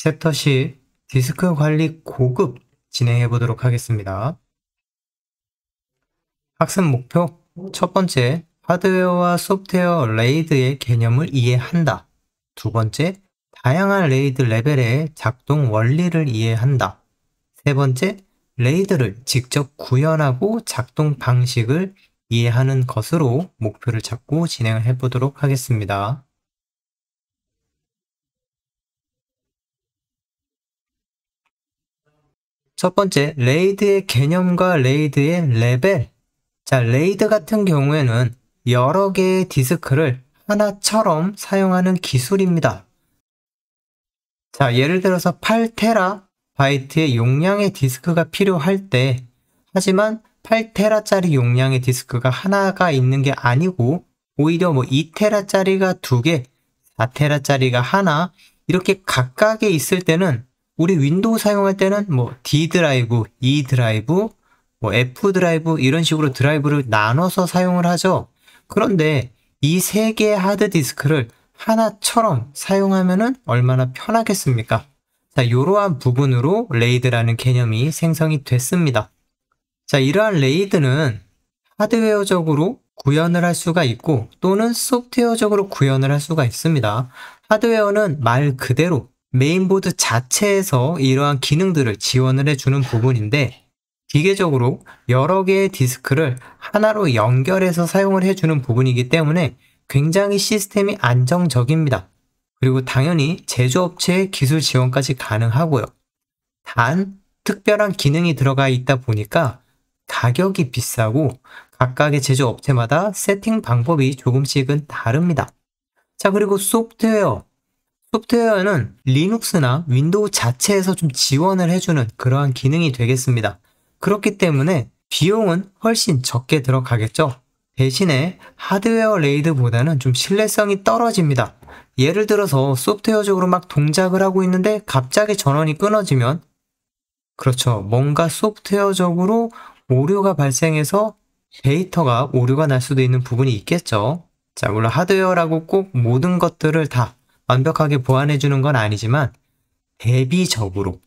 챕터 10 디스크 관리 고급 진행해 보도록 하겠습니다. 학습 목표 첫 번째, 하드웨어와 소프트웨어 레이드의 개념을 이해한다. 두 번째, 다양한 레이드 레벨의 작동 원리를 이해한다. 세 번째, 레이드를 직접 구현하고 작동 방식을 이해하는 것으로 목표를 잡고 진행을 해보도록 하겠습니다. 첫 번째, 레이드의 개념과 레이드의 레벨. 자, 레이드 같은 경우에는 여러 개의 디스크를 하나처럼 사용하는 기술입니다. 자, 예를 들어서 8TB의 용량의 디스크가 필요할 때, 하지만 8TB짜리 용량의 디스크가 하나가 있는 게 아니고, 오히려 2TB짜리가 2개, 4TB짜리가 하나, 이렇게 각각에 있을 때는 우리 윈도우 사용할 때는 D 드라이브, E 드라이브, F 드라이브 이런 식으로 드라이브를 나눠서 사용을 하죠. 그런데 이 세 개의 하드디스크를 하나처럼 사용하면은 얼마나 편하겠습니까? 자, 이러한 부분으로 레이드라는 개념이 생성이 됐습니다. 자, 이러한 레이드는 하드웨어적으로 구현을 할 수가 있고 또는 소프트웨어적으로 구현을 할 수가 있습니다. 하드웨어는 말 그대로 메인보드 자체에서 이러한 기능들을 지원을 해주는 부분인데 기계적으로 여러 개의 디스크를 하나로 연결해서 사용을 해주는 부분이기 때문에 굉장히 시스템이 안정적입니다. 그리고 당연히 제조업체의 기술 지원까지 가능하고요. 단, 특별한 기능이 들어가 있다 보니까 가격이 비싸고 각각의 제조업체마다 세팅 방법이 조금씩은 다릅니다. 자, 그리고 소프트웨어는 리눅스나 윈도우 자체에서 좀 지원을 해주는 그러한 기능이 되겠습니다. 그렇기 때문에 비용은 훨씬 적게 들어가겠죠. 대신에 하드웨어 레이드보다는 좀 신뢰성이 떨어집니다. 예를 들어서 소프트웨어적으로 막 동작을 하고 있는데 갑자기 전원이 끊어지면 그렇죠. 뭔가 소프트웨어적으로 오류가 발생해서 데이터가 오류가 날 수도 있는 부분이 있겠죠. 자, 물론 하드웨어라고 꼭 모든 것들을 다 완벽하게 보완해 주는 건 아니지만 대비적으로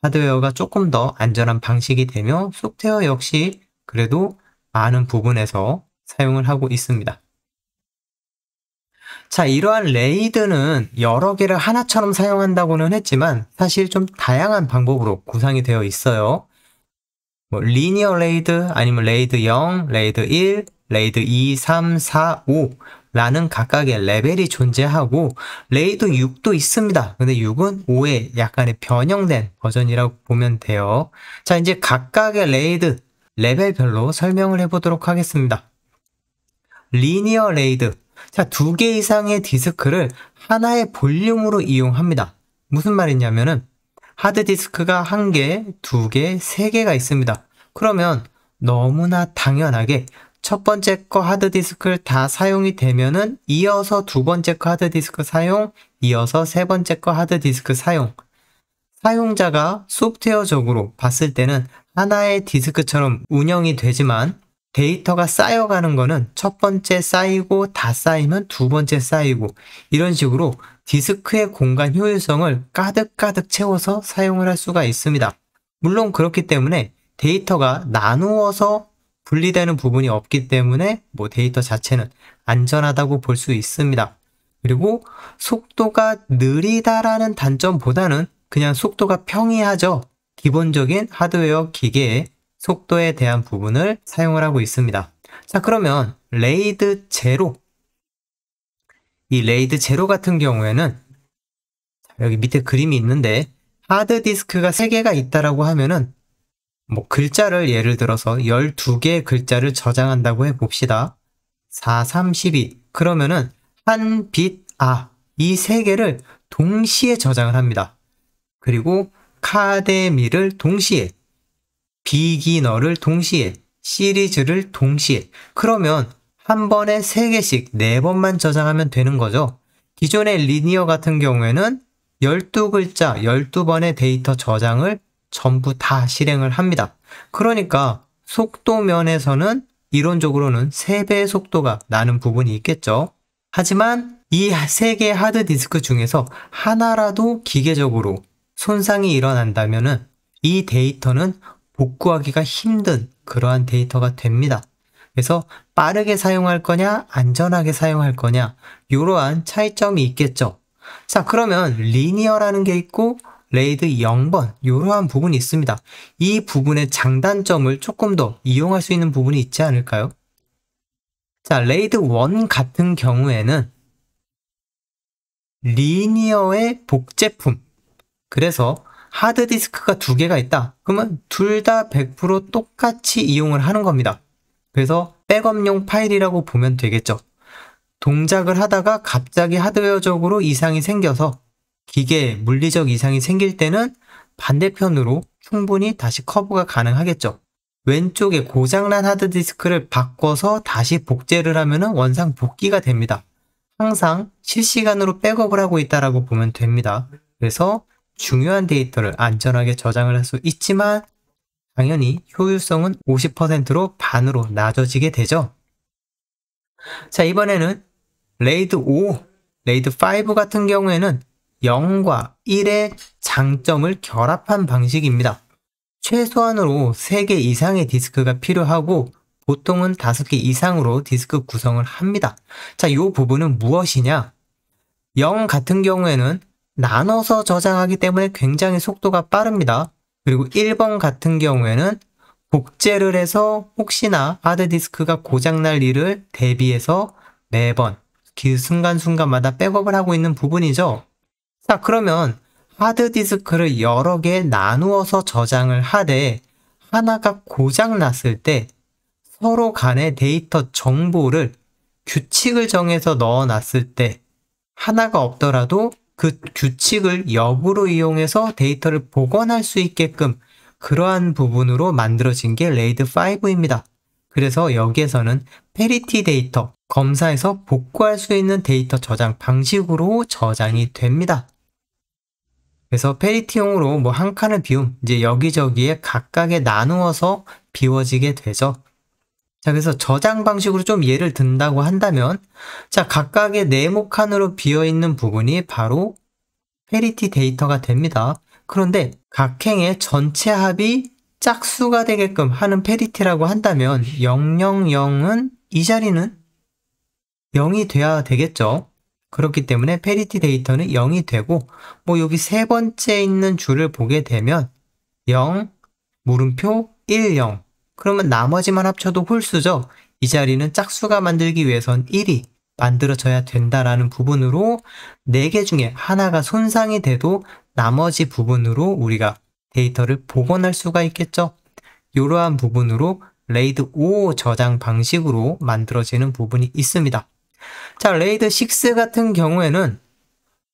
하드웨어가 조금 더 안전한 방식이 되며 소프트웨어 역시 그래도 많은 부분에서 사용을 하고 있습니다. 자, 이러한 레이드는 여러 개를 하나처럼 사용한다고는 했지만 사실 좀 다양한 방법으로 구성이 되어 있어요. 리니어 레이드, 아니면 레이드 0, 레이드 1, 레이드 2, 3, 4, 5 라는 각각의 레벨이 존재하고 레이드 6도 있습니다. 근데 6은 5의 약간의 변형된 버전이라고 보면 돼요. 자, 이제 각각의 레이드 레벨별로 설명을 해보도록 하겠습니다. 리니어 레이드. 자, 2개 이상의 디스크를 하나의 볼륨으로 이용합니다. 무슨 말이냐면은 하드디스크가 1개, 2개, 3개가 있습니다. 그러면 너무나 당연하게 첫 번째 거 하드디스크를 다 사용이 되면은 이어서 두 번째 거 하드디스크 사용, 이어서 세 번째 거 하드디스크 사용. 사용자가 소프트웨어적으로 봤을 때는 하나의 디스크처럼 운영이 되지만 데이터가 쌓여가는 거는 첫 번째 쌓이고 다 쌓이면 두 번째 쌓이고 이런 식으로 디스크의 공간 효율성을 가득가득 채워서 사용을 할 수가 있습니다. 물론 그렇기 때문에 데이터가 나누어서 분리되는 부분이 없기 때문에 데이터 자체는 안전하다고 볼 수 있습니다. 그리고 속도가 느리다라는 단점보다는 그냥 속도가 평이하죠. 기본적인 하드웨어 기계의 속도에 대한 부분을 사용을 하고 있습니다. 자, 그러면 레이드 제로. 이 레이드 제로 같은 경우에는 여기 밑에 그림이 있는데 하드디스크가 3개가 있다라고 하면은 글자를 예를 들어서 12개의 글자를 저장한다고 해봅시다. 4, 3, 12. 그러면은 한 빗, 이 3개를 동시에 저장을 합니다. 그리고 카데미를 동시에, 비기너를 동시에, 시리즈를 동시에. 그러면 한 번에 3개씩 4번만 저장하면 되는 거죠. 기존의 리니어 같은 경우에는 12글자, 12번의 데이터 저장을 전부 다 실행을 합니다. 그러니까 속도 면에서는 이론적으로는 3배의 속도가 나는 부분이 있겠죠. 하지만 이 3개의 하드디스크 중에서 하나라도 기계적으로 손상이 일어난다면은 이 데이터는 복구하기가 힘든 그러한 데이터가 됩니다. 그래서 빠르게 사용할 거냐, 안전하게 사용할 거냐, 이러한 차이점이 있겠죠. 자, 그러면 리니어라는 게 있고 레이드 0번 이러한 부분이 있습니다. 이 부분의 장단점을 조금 더 이용할 수 있는 부분이 있지 않을까요? 자, 레이드 1 같은 경우에는 리니어의 복제품. 그래서 하드디스크가 두 개가 있다. 그러면 둘 다 100% 똑같이 이용을 하는 겁니다. 그래서 백업용 파일이라고 보면 되겠죠. 동작을 하다가 갑자기 하드웨어적으로 이상이 생겨서 기계에 물리적 이상이 생길 때는 반대편으로 충분히 다시 커버가 가능하겠죠. 왼쪽에 고장난 하드디스크를 바꿔서 다시 복제를 하면 원상 복귀가 됩니다. 항상 실시간으로 백업을 하고 있다고 보면 됩니다. 그래서 중요한 데이터를 안전하게 저장을 할 수 있지만 당연히 효율성은 50%로 반으로 낮아지게 되죠. 자, 이번에는 레이드 5, 레이드 5 같은 경우에는 0과 1의 장점을 결합한 방식입니다. 최소한으로 3개 이상의 디스크가 필요하고 보통은 5개 이상으로 디스크 구성을 합니다. 자, 이 부분은 무엇이냐? 0 같은 경우에는 나눠서 저장하기 때문에 굉장히 속도가 빠릅니다. 그리고 1번 같은 경우에는 복제를 해서 혹시나 하드디스크가 고장날 일을 대비해서 매번 그 순간순간마다 백업을 하고 있는 부분이죠. 자, 그러면 하드디스크를 여러 개 나누어서 저장을 하되 하나가 고장났을 때 서로 간의 데이터 정보를 규칙을 정해서 넣어놨을 때 하나가 없더라도 그 규칙을 역으로 이용해서 데이터를 복원할 수 있게끔 그러한 부분으로 만들어진 게 레이드 5입니다. 그래서 여기에서는 페리티 데이터, 검사해서 복구할 수 있는 데이터 저장 방식으로 저장이 됩니다. 그래서 페리티용으로 뭐 한 칸을 비움, 이제 여기저기에 각각에 나누어서 비워지게 되죠. 자, 그래서 저장 방식으로 좀 예를 든다고 한다면, 자, 각각의 네모 칸으로 비어있는 부분이 바로 페리티 데이터가 됩니다. 그런데 각 행의 전체 합이 짝수가 되게끔 하는 페리티라고 한다면 000은 이 자리는 0이 돼야 되겠죠. 그렇기 때문에 페리티 데이터는 0이 되고 뭐 여기 세 번째 있는 줄을 보게 되면 0, 물음표 1, 0 그러면 나머지만 합쳐도 홀수죠. 이 자리는 짝수가 만들기 위해선 1이 만들어져야 된다라는 부분으로 4개 중에 하나가 손상이 돼도 나머지 부분으로 우리가 데이터를 복원할 수가 있겠죠. 이러한 부분으로 레이드 5 저장 방식으로 만들어지는 부분이 있습니다. 자, 레이드 6 같은 경우에는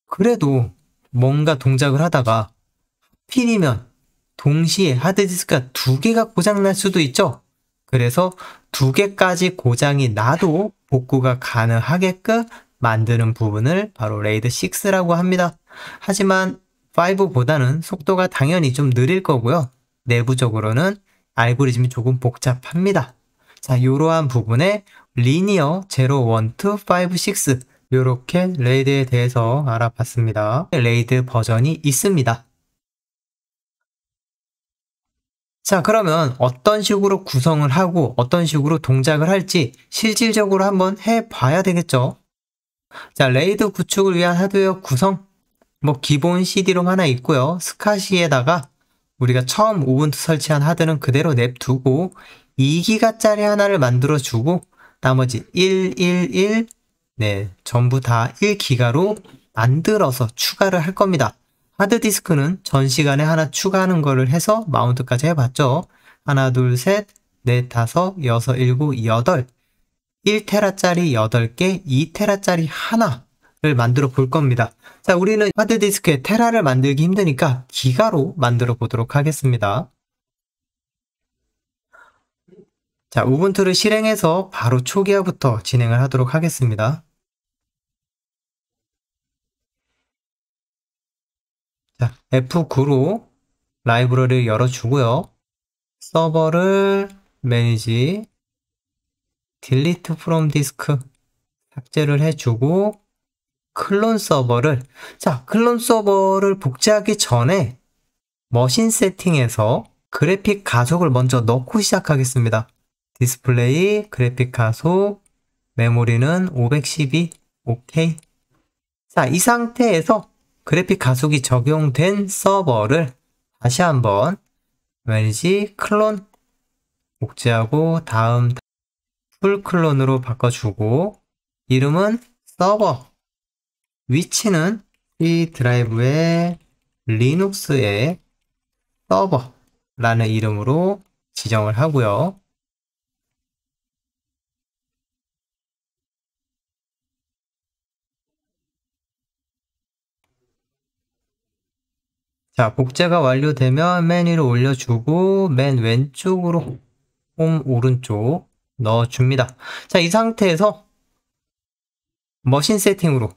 그래도 뭔가 동작을 하다가 하필이면 동시에 하드디스크가 2개가 고장날 수도 있죠. 그래서 2개까지 고장이 나도 복구가 가능하게끔 만드는 부분을 바로 레이드 6라고 합니다. 하지만 5보다는 속도가 당연히 좀 느릴 거고요. 내부적으로는 알고리즘이 조금 복잡합니다. 자, 이러한 부분에 리니어 0, 1, 2, 5, 6 이렇게 레이드에 대해서 알아봤습니다. 레이드 버전이 있습니다. 자, 그러면 어떤 식으로 구성을 하고 어떤 식으로 동작을 할지 실질적으로 한번 해봐야 되겠죠. 자, 레이드 구축을 위한 하드웨어 구성 뭐 기본 CD롬 하나 있고요. 스카시에다가 우리가 처음 우분투 설치한 하드는 그대로 냅두고 2기가짜리 하나를 만들어주고 나머지 111 네, 전부 다 1기가로 만들어서 추가를 할 겁니다. 하드디스크는 전 시간에 하나 추가하는 거를 해서 마운트까지 해봤죠. 하나, 둘, 셋, 넷, 다섯, 여섯, 일곱, 여덟 1테라짜리 8개, 2테라짜리 하나를 만들어 볼 겁니다. 자, 우리는 하드디스크에 테라를 만들기 힘드니까 기가로 만들어 보도록 하겠습니다. 자, 우분투를 실행해서 바로 초기화부터 진행을 하도록 하겠습니다. 자, F9로 라이브러리를 열어주고요. 서버를 매니지, delete from disk 삭제를 해주고 클론 서버를 복제하기 전에 머신 세팅에서 그래픽 가속을 먼저 넣고 시작하겠습니다. 디스플레이, 그래픽 가속, 메모리는 512, 오케이. 자, 이 상태에서 그래픽 가속이 적용된 서버를 다시 한번 매니지 클론 복제하고 다음 풀 클론으로 바꿔주고 이름은 서버, 위치는 C 드라이브의 리눅스의 서버라는 이름으로 지정을 하고요. 자, 복제가 완료되면 맨 위로 올려주고 맨 왼쪽으로 홈 오른쪽 넣어줍니다. 자, 이 상태에서 머신 세팅으로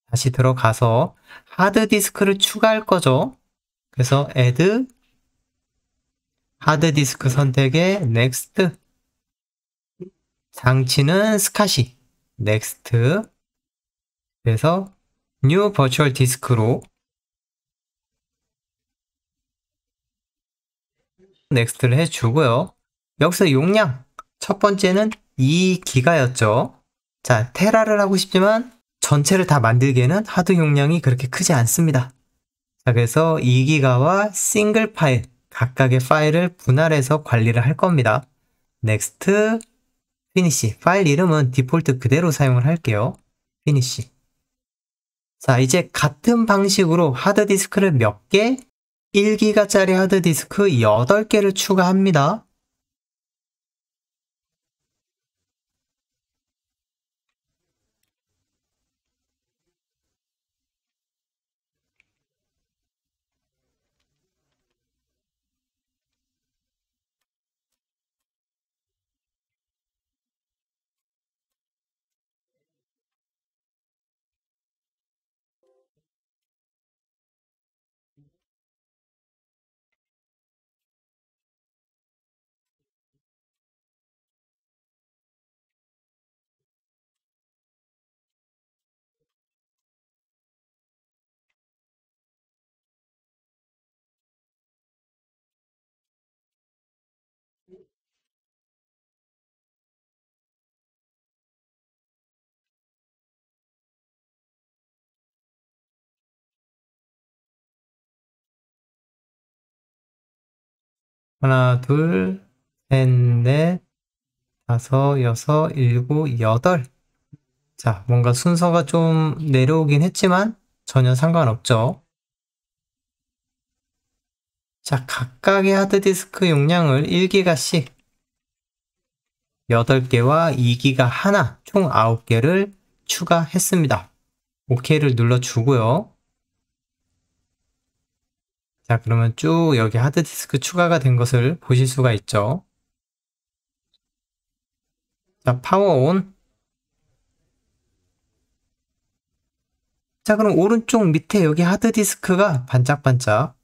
다시 들어가서 하드디스크를 추가할 거죠. 그래서 add 하드디스크 선택에 next, 장치는 스카시 next, 그래서 new virtual disk로 넥스트를 해주고요. 여기서 용량 첫 번째는 2기가였죠. 자, 테라를 하고 싶지만 전체를 다 만들기에는 하드 용량이 그렇게 크지 않습니다. 자, 그래서 2기가와 싱글 파일 각각의 파일을 분할해서 관리를 할 겁니다. 넥스트, 피니시. 파일 이름은 디폴트 그대로 사용을 할게요. 피니시. 자, 이제 같은 방식으로 하드디스크를 몇 개? 1기가짜리 하드디스크 8개를 추가합니다. 하나, 둘, 셋, 넷, 다섯, 여섯, 일곱, 여덟. 자, 뭔가 순서가 좀 내려오긴 했지만 전혀 상관없죠. 자, 각각의 하드디스크 용량을 1기가씩 8개와 2기가 하나, 총 9개를 추가했습니다. OK를 눌러주고요. 자, 그러면 쭉 여기 하드디스크 추가가 된 것을 보실 수가 있죠. 자, 파워 온. 자, 그럼 오른쪽 밑에 여기 하드디스크가 반짝반짝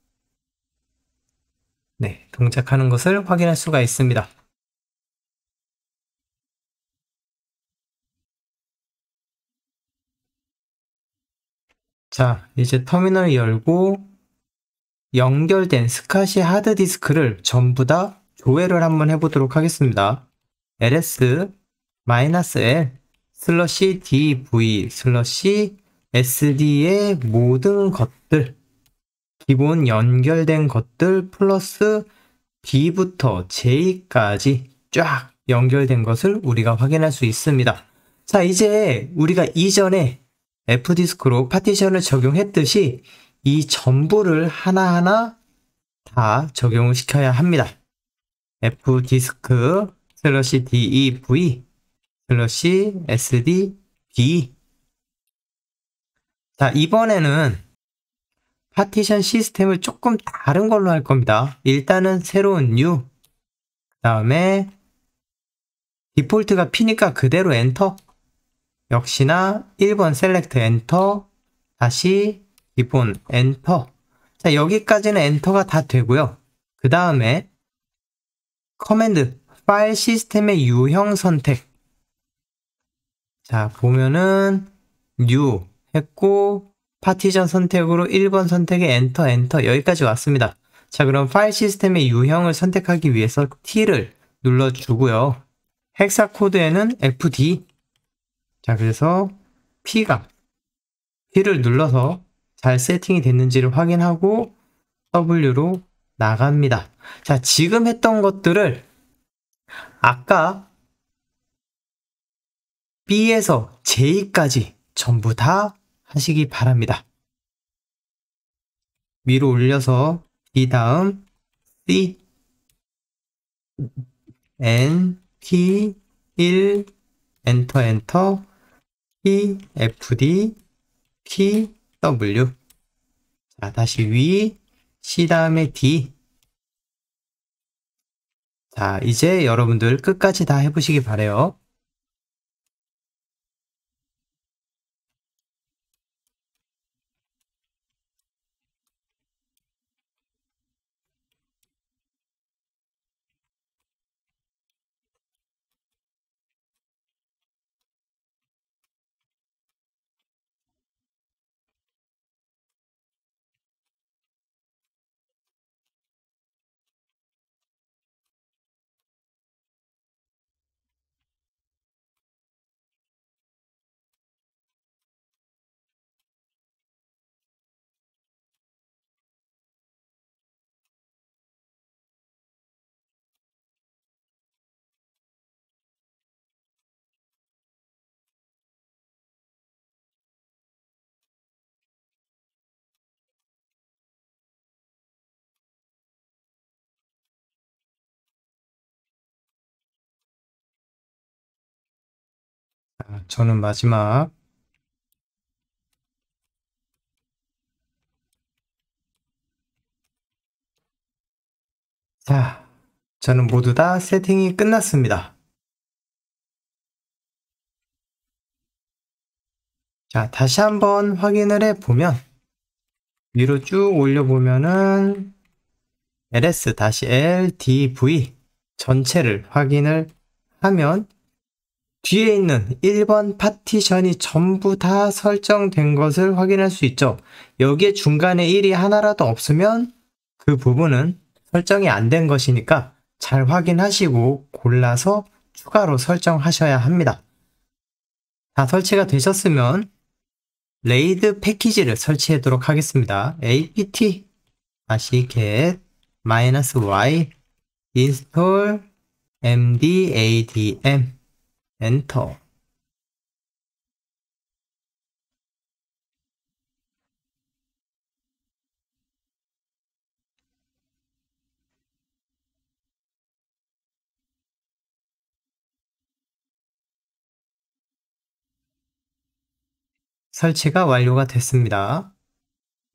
네, 동작하는 것을 확인할 수가 있습니다. 자, 이제 터미널 열고 연결된 스카시 하드디스크를 전부 다 조회를 한번 해보도록 하겠습니다. ls-dv/sd의 모든 것들, 기본 연결된 것들 플러스 B부터 J까지 쫙 연결된 것을 우리가 확인할 수 있습니다. 자, 이제 우리가 이전에 F디스크로 파티션을 적용했듯이 이 전부를 하나하나 다 적용을 시켜야 합니다. F디스크 /dev/sdb. 자, 이번에는 파티션 시스템을 조금 다른 걸로 할 겁니다. 일단은 새로운 new, 그 다음에 디폴트가 P니까 그대로 엔터, 역시나 1번 셀렉트 엔터, 다시 기본 엔터. 자, 여기까지는 엔터가 다 되고요. 그 다음에 커맨드 파일 시스템의 유형 선택. 자, 보면은 new 했고 파티션 선택으로 1번 선택에 엔터 여기까지 왔습니다. 자, 그럼 파일 시스템의 유형을 선택하기 위해서 T를 눌러주고요. 헥사 코드에는 FD. 자, 그래서 P를 눌러서 잘 세팅이 됐는지를 확인하고 W로 나갑니다. 자, 지금 했던 것들을 아까 B에서 J까지 전부 다 하시기 바랍니다. 위로 올려서 B 다음 C, N, T, 1, 엔터, P, F, D, P, W. 자, 다시 위, C 다음에 D. 자, 이제 여러분들 끝까지 다 해보시기 바래요. 자, 저는 마지막 자, 저는 모두 다 세팅이 끝났습니다. 자, 다시 한번 확인을 해보면 위로 쭉 올려보면은 ls-ldv 전체를 확인을 하면 뒤에 있는 1번 파티션이 전부 다 설정된 것을 확인할 수 있죠. 여기에 중간에 1이 하나라도 없으면 그 부분은 설정이 안 된 것이니까 잘 확인하시고 골라서 추가로 설정하셔야 합니다. 다 설치가 되셨으면 레이드 패키지를 설치하도록 하겠습니다. apt -get -y install mdadm 엔터. 설치가 완료가 됐습니다.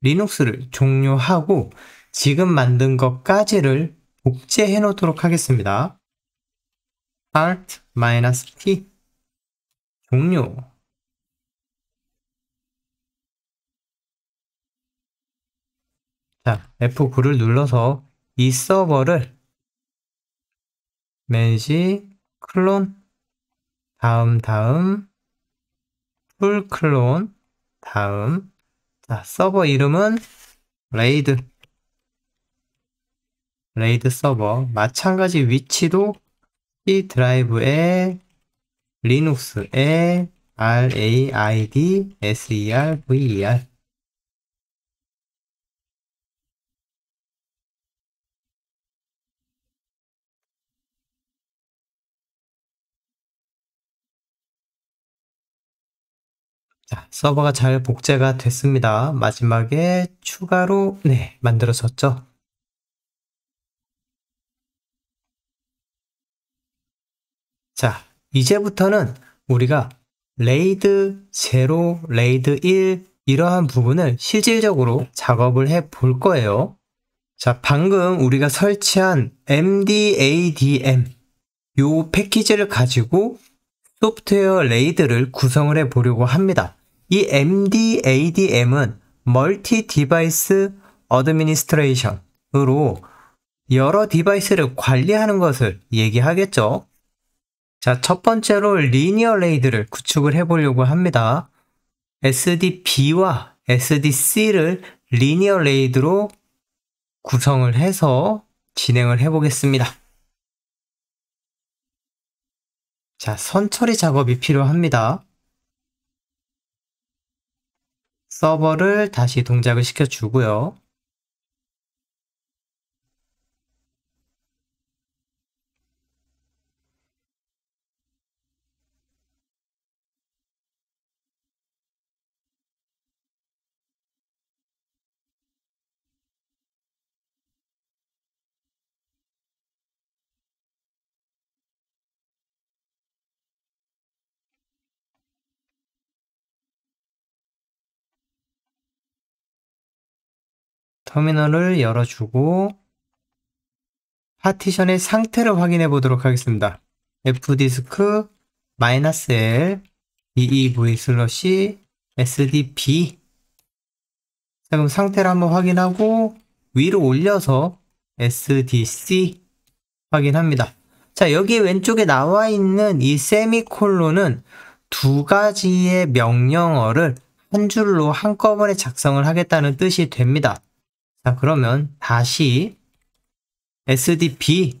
리눅스를 종료하고 지금 만든 것까지를 복제해 놓도록 하겠습니다. Alt-T 종료. 자, F9를 눌러서 이 서버를 manage 클론 다음 풀 클론 다음 자, 서버 이름은 레이드 서버 마찬가지 위치도 C 드라이브에 리눅스에 RAID SERVER 자, 서버가 잘 복제가 됐습니다. 마지막에 추가로 만들어졌죠. 자, 이제부터는 우리가 레이드 0, 레이드 1 이러한 부분을 실질적으로 작업을 해 볼 거예요. 자, 방금 우리가 설치한 mdadm 요 패키지를 가지고 소프트웨어 레이드를 구성을 해 보려고 합니다. 이 mdadm은 멀티 디바이스 어드미니스트레이션으로 여러 디바이스를 관리하는 것을 얘기하겠죠. 자, 첫 번째로 리니어 레이드를 구축을 해보려고 합니다. SDB와 SDC를 리니어 레이드로 구성을 해서 진행을 해보겠습니다. 자, 선처리 작업이 필요합니다. 서버를 다시 동작을 시켜주고요. 터미널을 열어주고 파티션의 상태를 확인해 보도록 하겠습니다. fdisk -l dev/sdb. 자, 그럼 상태를 한번 확인하고 위로 올려서 sdc 확인합니다. 자, 여기 왼쪽에 나와 있는 이 세미콜론은 두 가지의 명령어를 한 줄로 한꺼번에 작성을 하겠다는 뜻이 됩니다. 자, 그러면 다시 sdb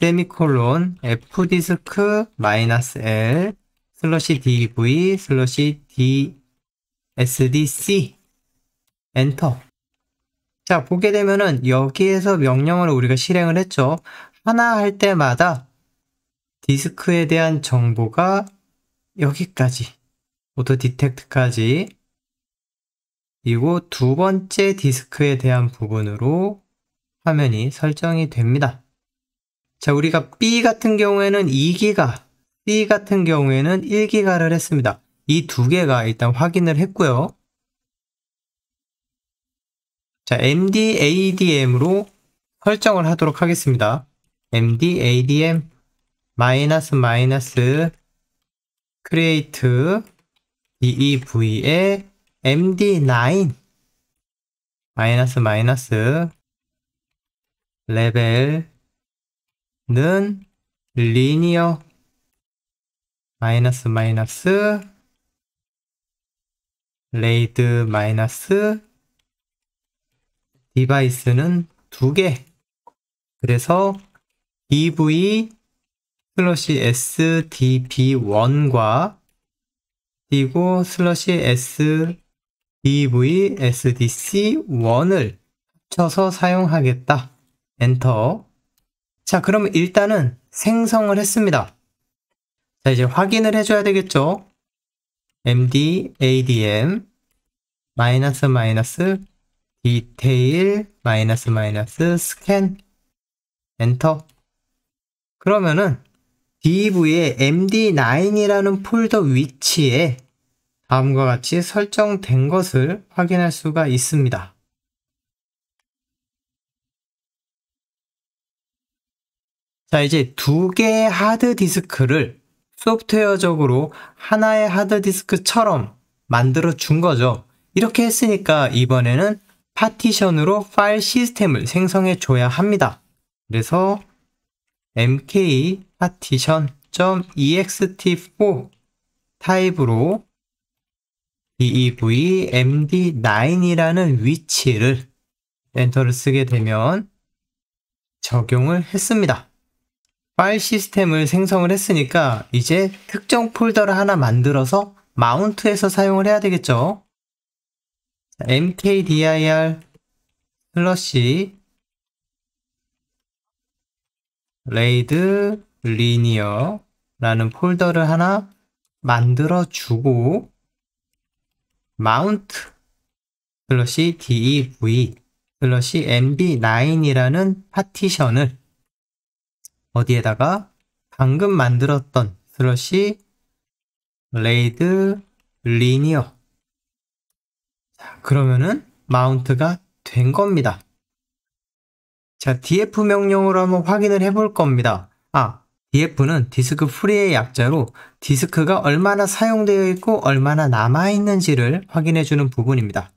세미콜론 fdisk -l /dev/dsdc 엔터. 자, 보게 되면은 여기에서 명령어를 우리가 실행을 했죠. 하나 할 때마다 디스크에 대한 정보가 여기까지 오토 디텍트까지, 그리고 두 번째 디스크에 대한 부분으로 화면이 설정이 됩니다. 자, 우리가 B 같은 경우에는 2기가, C 같은 경우에는 1기가를 했습니다. 이 두 개가 일단 확인을 했고요. 자, mdadm으로 설정을 하도록 하겠습니다. mdadm create dev에 md9 레벨은 linear RAID 디바이스는 2개. 그래서 dev/sdb1과 그리고 /sdv/sdc1을 합쳐서 사용하겠다. 엔터. 자, 그러면 일단은 생성을 했습니다. 자, 이제 확인을 해줘야 되겠죠. mdadm detail -scan 엔터. 그러면은 dev의 md9이라는 폴더 위치에 다음과 같이 설정된 것을 확인할 수가 있습니다. 자, 이제 두 개의 하드디스크를 소프트웨어적으로 하나의 하드디스크처럼 만들어 준 거죠. 이렇게 했으니까 이번에는 파티션으로 파일 시스템을 생성해 줘야 합니다. 그래서 mk partition.ext4 타입으로 dev md9이라는 위치를 엔터를 쓰게 되면 적용을 했습니다. 파일 시스템을 생성을 했으니까 이제 특정 폴더를 하나 만들어서 마운트해서 사용을 해야 되겠죠. mkdir RAID linear라는 폴더를 하나 만들어 주고 mount /dev md9이라는 파티션을 어디에다가 방금 만들었던 /RAID linear. 자, 그러면은 마운트가 된 겁니다. 자, df 명령으로 한번 확인을 해볼 겁니다. df는 디스크 프리의 약자로 디스크가 얼마나 사용되어 있고 얼마나 남아있는지를 확인해주는 부분입니다.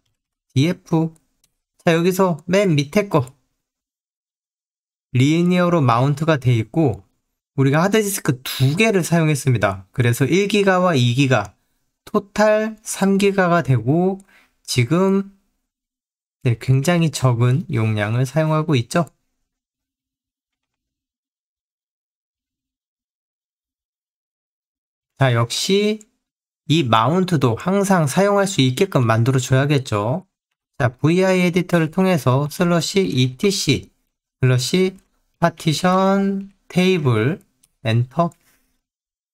df. 자, 여기서 맨 밑에 거 리니어로 마운트가 되어 있고 우리가 하드디스크 2개를 사용했습니다. 그래서 1기가와 2기가 토탈 3기가가 되고 지금 네, 굉장히 적은 용량을 사용하고 있죠. 자, 역시 이 마운트도 항상 사용할 수 있게끔 만들어 줘야겠죠. 자, VI 에디터를 통해서 etc 슬러시 파티션 테이블 엔터.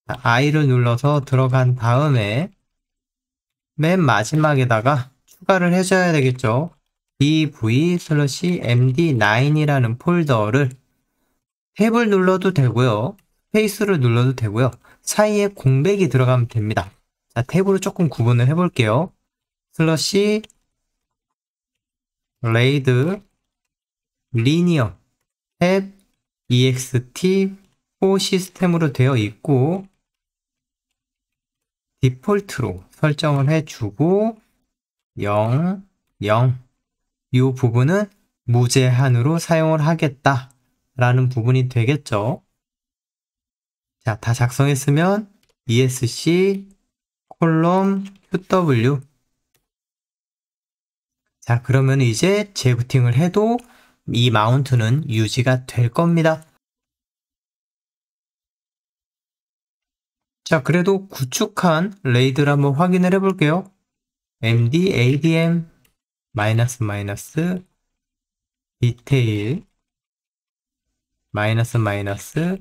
자, I를 눌러서 들어간 다음에 맨 마지막에다가 추가를 해줘야 되겠죠. dv 슬러시 md9이라는 폴더를 탭을 눌러도 되고요. 스페이스를 눌러도 되고요. 사이에 공백이 들어가면 됩니다. 자, 탭으로 조금 구분을 해볼게요. 슬러시 레이드 리니어 탭 ext4 시스템으로 되어 있고 디폴트로 설정을 해주고 0, 0 이 부분은 무제한으로 사용을 하겠다 라는 부분이 되겠죠. 자, 다 작성했으면 esc 콜럼 qw. 자, 그러면 이제 재부팅을 해도 이 마운트는 유지가 될 겁니다. 자, 그래도 구축한 레이드를 한번 확인을 해볼게요. md adm 마이너스 마이너스 디테일 마이너스 마이너스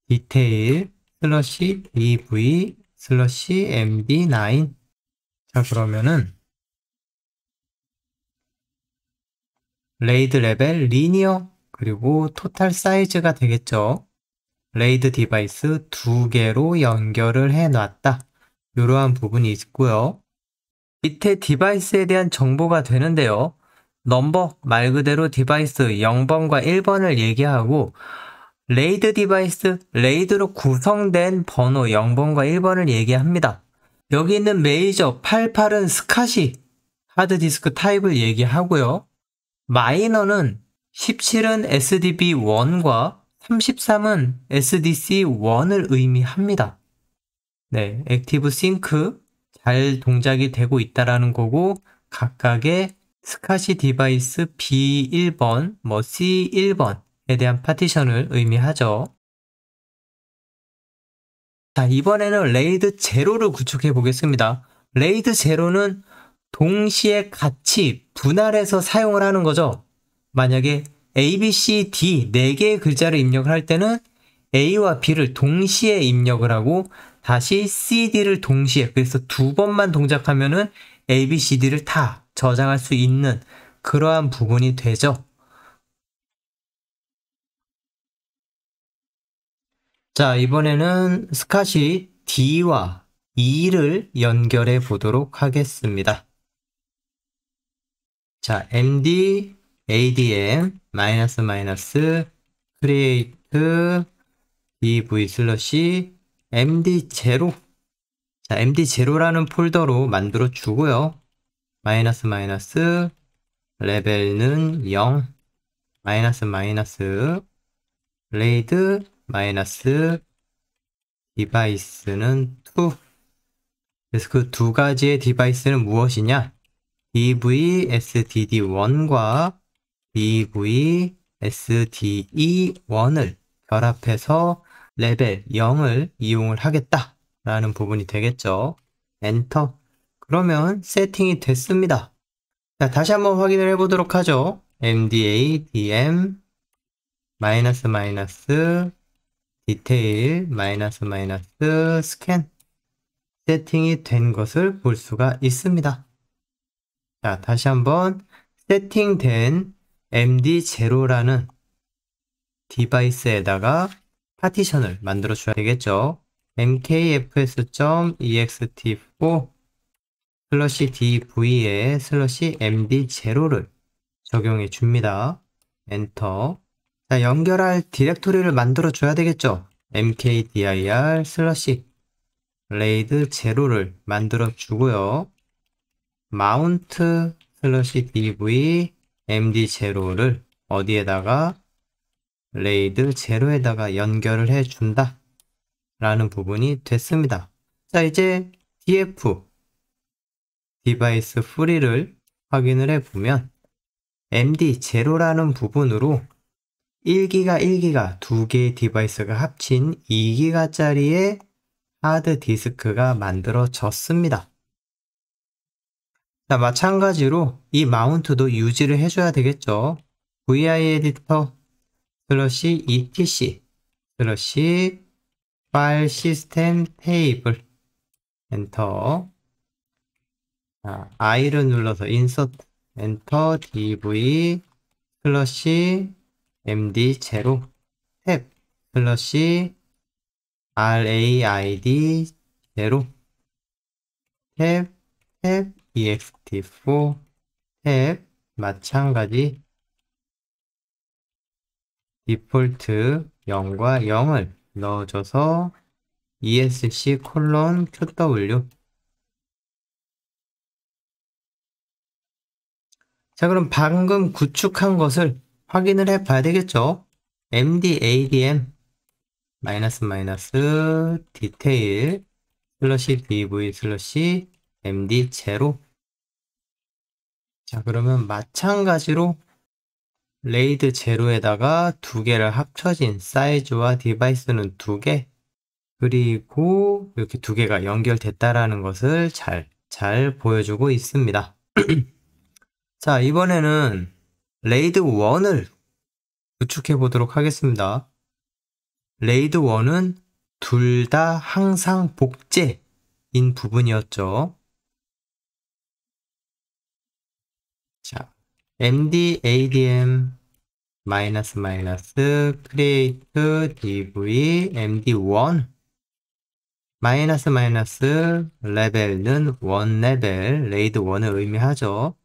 디테일 슬러시 dv 슬러시 md9. 자, 그러면은 레이드 레벨 리니어 그리고 토탈 사이즈가 되겠죠. 레이드 디바이스 2개로 연결을 해놨다. 이러한 부분이 있고요. 밑에 디바이스에 대한 정보가 되는데요. 넘버 말 그대로 디바이스 0번과 1번을 얘기하고 레이드 디바이스, 레이드로 구성된 번호 0번과 1번을 얘기합니다. 여기 있는 메이저 88은 스카시 하드디스크 타입을 얘기하고요. 마이너는 17은 SDB1과 33은 SDC1을 의미합니다. 네, 액티브 싱크 잘 동작이 되고 있다라는 거고 각각의 스카시 디바이스 B1번, C1번에 대한 파티션을 의미하죠. 자, 이번에는 레이드 제로를 구축해 보겠습니다. 레이드 제로는 동시에 같이 분할해서 사용을 하는 거죠. 만약에 A, B, C, D 4개의 글자를 입력을 할 때는 A와 B를 동시에 입력을 하고 다시 C, D를 동시에, 그래서 2번만 동작하면은 A, B, C, D를 다 저장할 수 있는 그러한 부분이 되죠. 자, 이번에는 스카시 D와 E를 연결해 보도록 하겠습니다. 자, md adm 마이너스 마이너스 create dv 슬러시 md0. 자, md0라는 폴더로 만들어 주고요. 마이너스 마이너스 레벨은 0 마이너스 마이너스 레이드 마이너스 디바이스는 2. 그래서 그 두 가지의 디바이스는 무엇이냐? DVSDD1과 DVSDE1을 결합해서 레벨 0을 이용을 하겠다라는 부분이 되겠죠. 엔터. 그러면 세팅이 됐습니다. 자, 다시 한번 확인을 해보도록 하죠. MDA, DM, 마이너스 마이너스, 디테일, 마이너스 마이너스, 스캔. 세팅이 된 것을 볼 수가 있습니다. 자, 다시 한번 세팅된 MD0라는 디바이스에다가 파티션을 만들어 줘야 되겠죠. mkfs.ext4 슬러시 dv에 슬러시 md0를 적용해 줍니다. 엔터. 자, 연결할 디렉토리를 만들어 줘야 되겠죠. mkdir 슬러시 레이드 0를 만들어 주고요. 마운트 슬러시 dv md0를 어디에다가 레이드 0에다가 연결을 해준다 라는 부분이 됐습니다. 자, 이제 df 디바이스 프리를 확인을 해보면 MD0라는 부분으로 1기가 1기가 두 개의 디바이스가 합친 2기가짜리의 하드디스크가 만들어졌습니다. 자, 마찬가지로 이 마운트도 유지를 해줘야 되겠죠. vi 에디터 /etc 파일 시스템 테이블 엔터. 자, I를 눌러서 인서트 엔터 dv /md0 탭 /raid 0 탭 ext4 탭 마찬가지 디폴트 0과 0을 넣어줘서 esc qw. 자, 그럼 방금 구축한 것을 확인을 해 봐야 되겠죠. mdadm detail /dv md0. 자, 그러면 마찬가지로 레이드 0에다가 두 개를 합쳐진 사이즈와 디바이스는 두 개, 그리고 이렇게 두 개가 연결됐다라는 것을 잘 보여주고 있습니다. 자, 이번에는 레이드 1을 구축해 보도록 하겠습니다. 레이드 1은 둘 다 항상 복제인 부분이었죠. 자, mdadm create dv md1 레벨은 원 레벨 레이드 1을 의미하죠.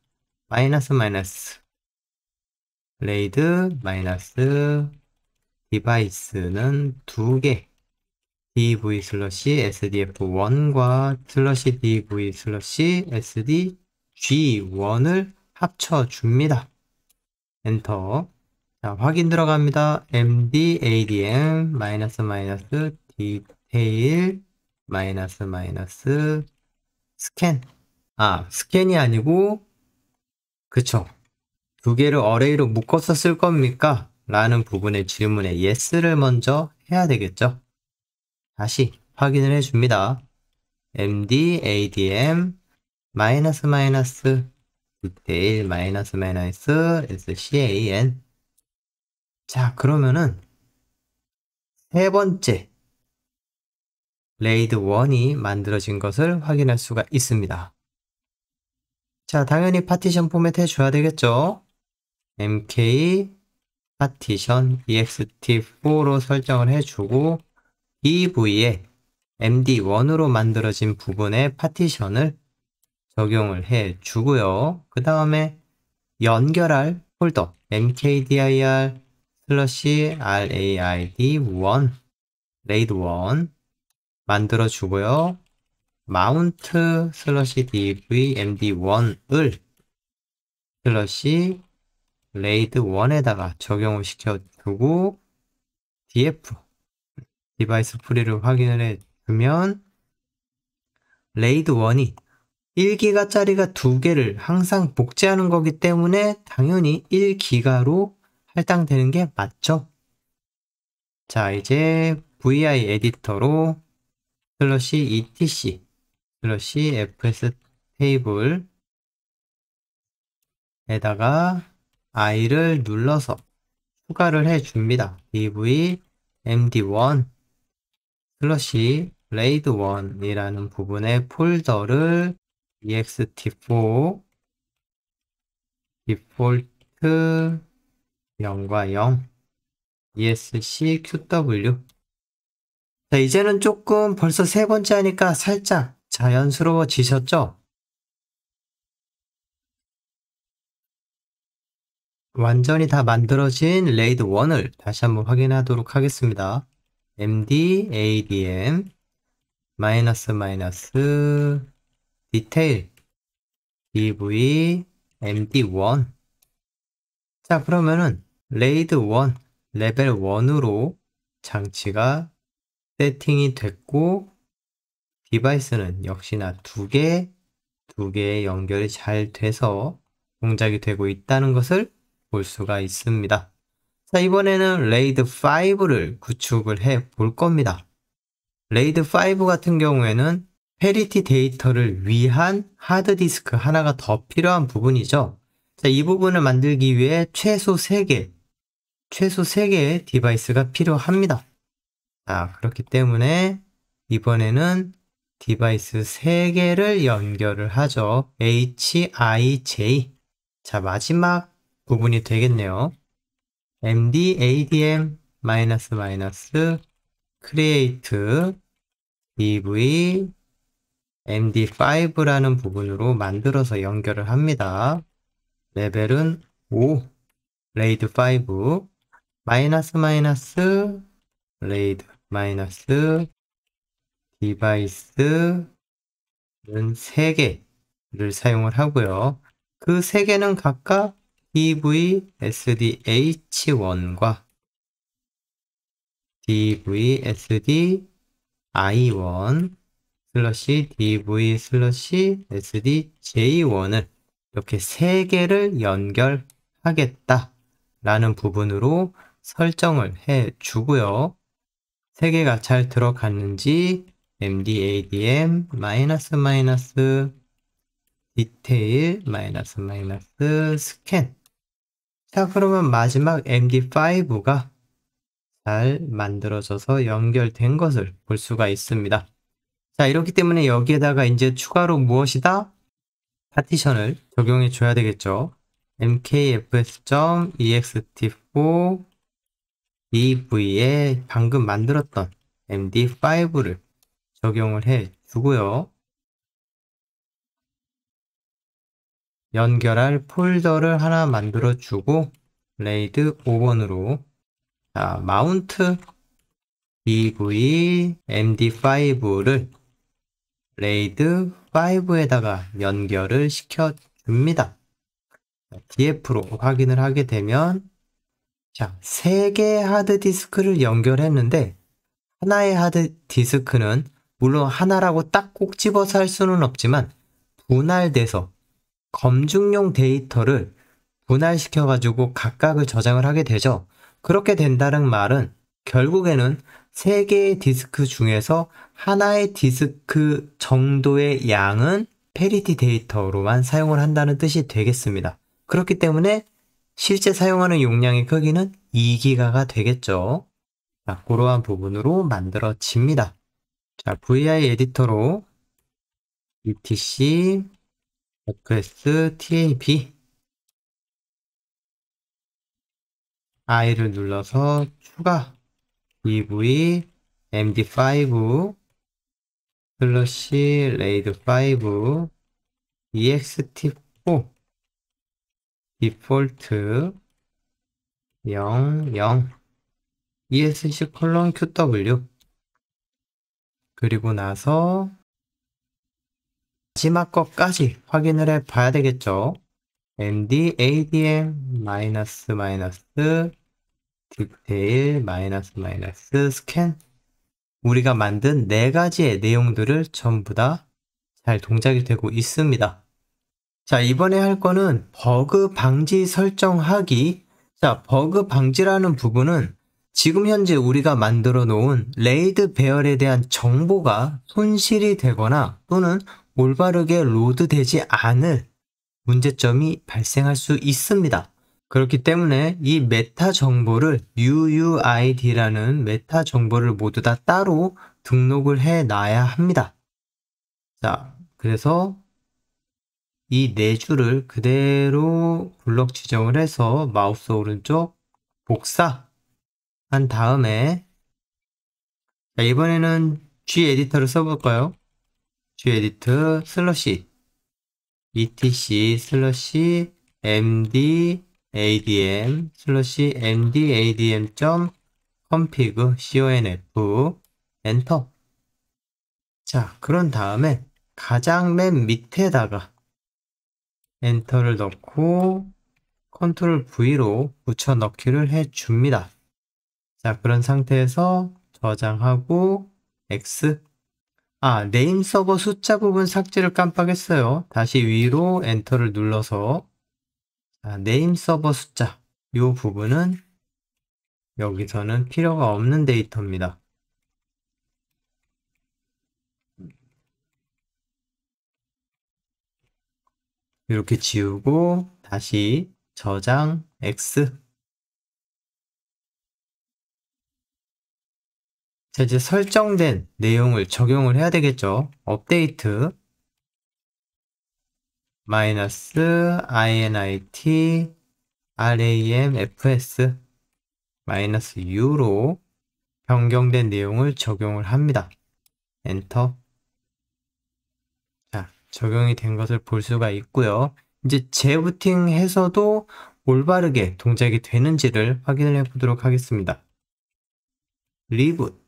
레이드 디바이스는 두 개 dv sdf1과 dv sdg1을 합쳐줍니다. 엔터. 자, 확인 들어갑니다. mdadm detail 스캔. 스캔이 아니고, 그쵸. 두 개를 어레이로 묶어서 쓸 겁니까? 라는 부분의 질문에 yes를 먼저 해야 되겠죠. 다시 확인을 해줍니다. mdadm detail scan. 자, 그러면은 세 번째 레이드 1이 만들어진 것을 확인할 수가 있습니다. 자, 당연히 파티션 포맷 해줘야 되겠죠. mk 파티션 ext4로 설정을 해주고 dv에 md1으로 만들어진 부분에 파티션을 적용을 해주고요. 그 다음에 연결할 폴더 mkdir /raid1 레이드 1 만들어주고요. 마운트 /dv md1을 레이드 1에다가 적용을 시켜두고 df 디바이스 프리를 확인을 해주면 레이드 1이 1기가짜리가 두 개를 항상 복제하는 거기 때문에 당연히 1기가로 할당되는 게 맞죠? 자, 이제 vi 에디터로 /etc fs 테이블 에다가 i를 눌러서 추가를 해줍니다. dv md1 /raid1이라는 부분의 폴더를 ext4 디폴트 0과 0 esc qw. 자, 이제는 조금 벌써 세 번째 하니까 살짝 자연스러워지셨죠? 완전히 다 만들어진 레이드 1을 다시 한번 확인하도록 하겠습니다. mdadm detail dv md1. 자, 그러면은 레이드 1 레벨 1으로 장치가 세팅이 됐고 디바이스는 역시나 두 개의 연결이 잘 돼서 동작이 되고 있다는 것을 볼 수가 있습니다. 자, 이번에는 레이드 5를 구축을 해 볼 겁니다. 레이드 5 같은 경우에는 페리티 데이터를 위한 하드디스크 하나가 더 필요한 부분이죠. 자, 이 부분을 만들기 위해 최소 3개의 디바이스가 필요합니다. 자, 그렇기 때문에 이번에는 디바이스 3개를 연결을 하죠. HIJ. 자, 마지막 부분이 되겠네요. MD ADM create DV MD5라는 부분으로 만들어서 연결을 합니다. 레벨은 5, 레이드 5, 레이드 디바이스는 3개를 사용을 하고요. 그 3개는 각각 DVSDH1과 DVSDI1 DV/SDJ1을 이렇게 3개를 연결하겠다라는 부분으로 설정을 해 주고요. 3개가 잘 들어갔는지 MDADM 디테일 스캔. 자, 그러면 마지막 MD5가 잘 만들어져서 연결된 것을 볼 수가 있습니다. 자, 이렇기 때문에 여기에다가 이제 추가로 무엇이다? 파티션을 적용해 줘야 되겠죠. mkfs.ext4 ev에 방금 만들었던 MD5를 적용을 해 주고요. 연결할 폴더를 하나 만들어 주고 레이드 5번으로 자, 마운트 DV MD5를 레이드 5에다가 연결을 시켜 줍니다. DF로 확인을 하게 되면 자, 3개의 하드디스크를 연결했는데 하나의 하드디스크는 물론 하나라고 딱 꼭 집어서 할 수는 없지만 분할돼서 검증용 데이터를 분할시켜가지고 각각을 저장을 하게 되죠. 그렇게 된다는 말은 결국에는 3개의 디스크 중에서 하나의 디스크 정도의 양은 페리티 데이터로만 사용을 한다는 뜻이 되겠습니다. 그렇기 때문에 실제 사용하는 용량의 크기는 2기가가 되겠죠. 자, 그러한 부분으로 만들어집니다. 자, VI 에디터로 etc request tab i를 눌러서 추가 dv md5 슬러시 레이드 5 ext4 디폴트 00 esc 콜론 qw 그리고 나서 마지막 것까지 확인을 해 봐야 되겠죠. md adm 디테일 스캔 우리가 만든 4가지의 내용들을 전부 다 잘 동작이 되고 있습니다. 자, 이번에 할 거는 버그 방지 설정하기. 자, 버그 방지라는 부분은 지금 현재 우리가 만들어 놓은 레이드 배열에 대한 정보가 손실이 되거나 또는 올바르게 로드되지 않을 문제점이 발생할 수 있습니다. 그렇기 때문에 이 메타 정보를 UUID라는 메타 정보를 모두 다 따로 등록을 해 놔야 합니다. 자, 그래서 이 4줄을 그대로 블럭 지정을 해서 마우스 오른쪽 복사한 다음에 자, 이번에는 G에디터를 써볼까요? G에디터 슬러시 etc 슬러시 mdadm 슬러시 mdadm.config conf 엔터. 자, 그런 다음에 가장 맨 밑에다가 엔터를 넣고 컨트롤 V로 붙여 넣기를 해 줍니다. 자, 그런 상태에서 저장하고 X. 네임 서버 숫자 부분 삭제를 깜빡했어요. 다시 위로 엔터를 눌러서 네임 서버 숫자. 이 부분은 여기서는 필요가 없는 데이터입니다. 이렇게 지우고 다시 저장 X. 자, 이제 설정된 내용을 적용을 해야 되겠죠. 업데이트 마이너스 init ramfs 마이너스 u로 변경된 내용을 적용을 합니다. 엔터. 자, 적용이 된 것을 볼 수가 있고요. 이제 재부팅해서도 올바르게 동작이 되는지를 확인을 해 보도록 하겠습니다. 리붓.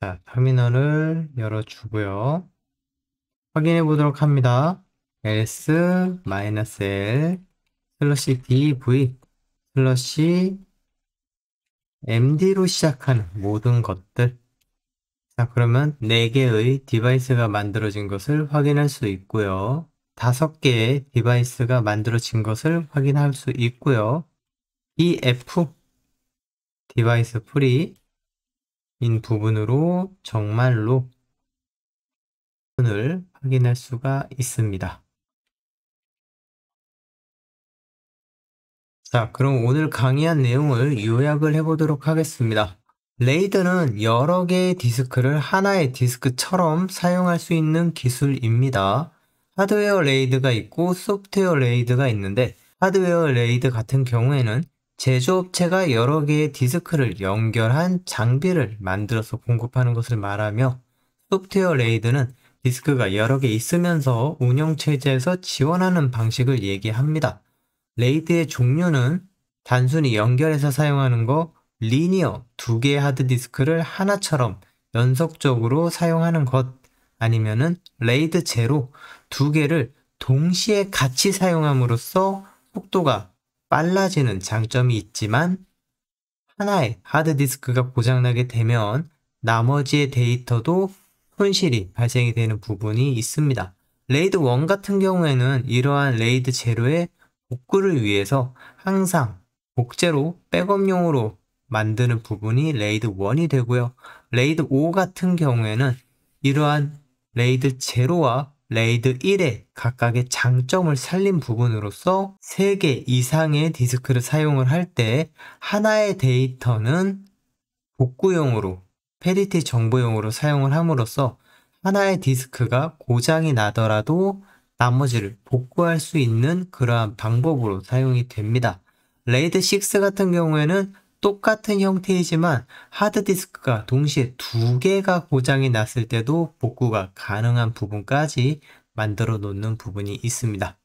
자, 터미널을 열어주고요. 확인해 보도록 합니다. ls-l 슬러시 dv 슬러시 md로 시작하는 모든 것들. 자, 그러면 4개의 디바이스가 만들어진 것을 확인할 수 있고요. 5개의 디바이스가 만들어진 것을 확인할 수 있고요. 이 F 디바이스 프리인 부분으로 정말로 을 확인할 수가 있습니다. 자, 그럼 오늘 강의한 내용을 요약을 해보도록 하겠습니다. 레이드는 여러 개의 디스크를 하나의 디스크처럼 사용할 수 있는 기술입니다. 하드웨어 레이드가 있고 소프트웨어 레이드가 있는데 하드웨어 레이드 같은 경우에는 제조업체가 여러 개의 디스크를 연결한 장비를 만들어서 공급하는 것을 말하며 소프트웨어 레이드는 디스크가 여러 개 있으면서 운영체제에서 지원하는 방식을 얘기합니다. 레이드의 종류는 단순히 연결해서 사용하는 거, 리니어 2개의 하드디스크를 하나처럼 연속적으로 사용하는 것, 아니면은 레이드 제로 2개를 동시에 같이 사용함으로써 속도가 빨라지는 장점이 있지만 하나의 하드디스크가 고장나게 되면 나머지의 데이터도 손실이 발생이 되는 부분이 있습니다. 레이드 1 같은 경우에는 이러한 레이드 제로의 복구를 위해서 항상 복제로 백업용으로 만드는 부분이 레이드 1이 되고요. 레이드 5 같은 경우에는 이러한 레이드 제로와 레이드 1의 각각의 장점을 살린 부분으로서 3개 이상의 디스크를 사용을 할 때 하나의 데이터는 복구용으로 페리티 정보용으로 사용을 함으로써 하나의 디스크가 고장이 나더라도 나머지를 복구할 수 있는 그러한 방법으로 사용이 됩니다. 레이드 6 같은 경우에는 똑같은 형태이지만 하드디스크가 동시에 2개가 고장이 났을 때도 복구가 가능한 부분까지 만들어 놓는 부분이 있습니다.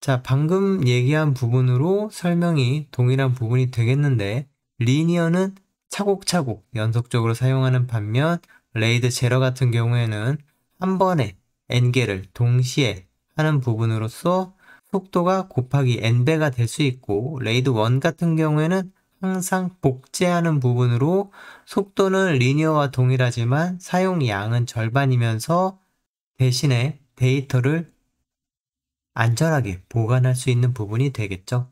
자, 방금 얘기한 부분으로 설명이 동일한 부분이 되겠는데 리니어는 차곡차곡 연속적으로 사용하는 반면 레이드 제로 같은 경우에는 한 번에 n개를 동시에 하는 부분으로서 속도가 곱하기 n배가 될 수 있고 레이드 1 같은 경우에는 항상 복제하는 부분으로 속도는 리니어와 동일하지만 사용량은 절반이면서 대신에 데이터를 안전하게 보관할 수 있는 부분이 되겠죠.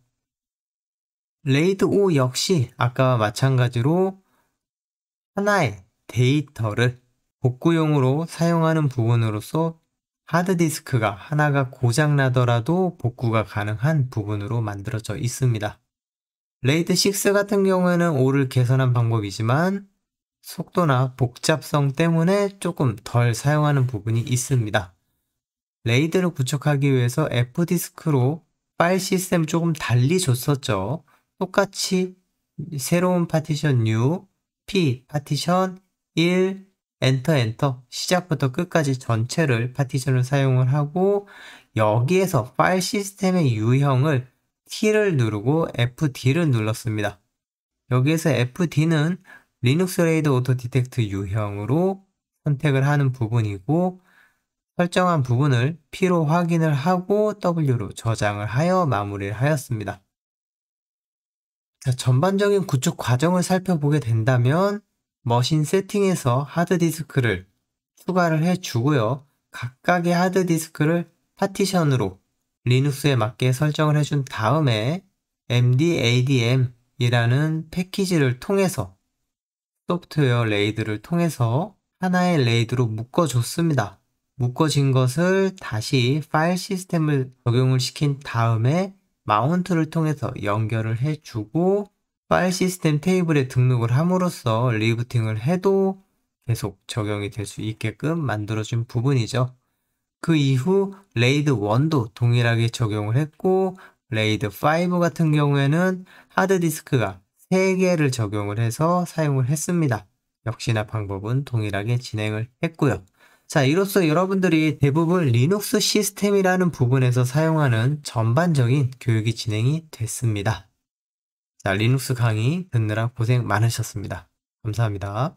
레이드 5 역시 아까와 마찬가지로 하나의 데이터를 복구용으로 사용하는 부분으로서 하드디스크가 하나가 고장나더라도 복구가 가능한 부분으로 만들어져 있습니다. 레이드 6 같은 경우에는 5를 개선한 방법이지만 속도나 복잡성 때문에 조금 덜 사용하는 부분이 있습니다. 레이드를 구축하기 위해서 F디스크로 파일 시스템 조금 달리 줬었죠. 똑같이 새로운 파티션 new, P 파티션 1, 엔터 시작부터 끝까지 전체를 파티션을 사용을 하고 여기에서 파일 시스템의 유형을 T를 누르고 FD를 눌렀습니다. 여기에서 FD는 리눅스 레이드 오토 디텍트 유형으로 선택을 하는 부분이고, 설정한 부분을 P로 확인을 하고 W로 저장을 하여 마무리를 하였습니다. 자, 전반적인 구축 과정을 살펴보게 된다면 머신 세팅에서 하드디스크를 추가를 해주고요. 각각의 하드디스크를 파티션으로 리눅스에 맞게 설정을 해준 다음에 MDADM이라는 패키지를 통해서 소프트웨어 레이드를 통해서 하나의 레이드로 묶어줬습니다. 묶어진 것을 다시 파일 시스템을 적용을 시킨 다음에 마운트를 통해서 연결을 해주고 파일 시스템 테이블에 등록을 함으로써 리부팅을 해도 계속 적용이 될 수 있게끔 만들어준 부분이죠. 그 이후 레이드 1도 동일하게 적용을 했고 레이드 5 같은 경우에는 하드디스크가 3개를 적용을 해서 사용을 했습니다. 역시나 방법은 동일하게 진행을 했고요. 자, 이로써 여러분들이 대부분 리눅스 시스템이라는 부분에서 사용하는 전반적인 교육이 진행이 됐습니다. 자, 리눅스 강의 듣느라 고생 많으셨습니다. 감사합니다.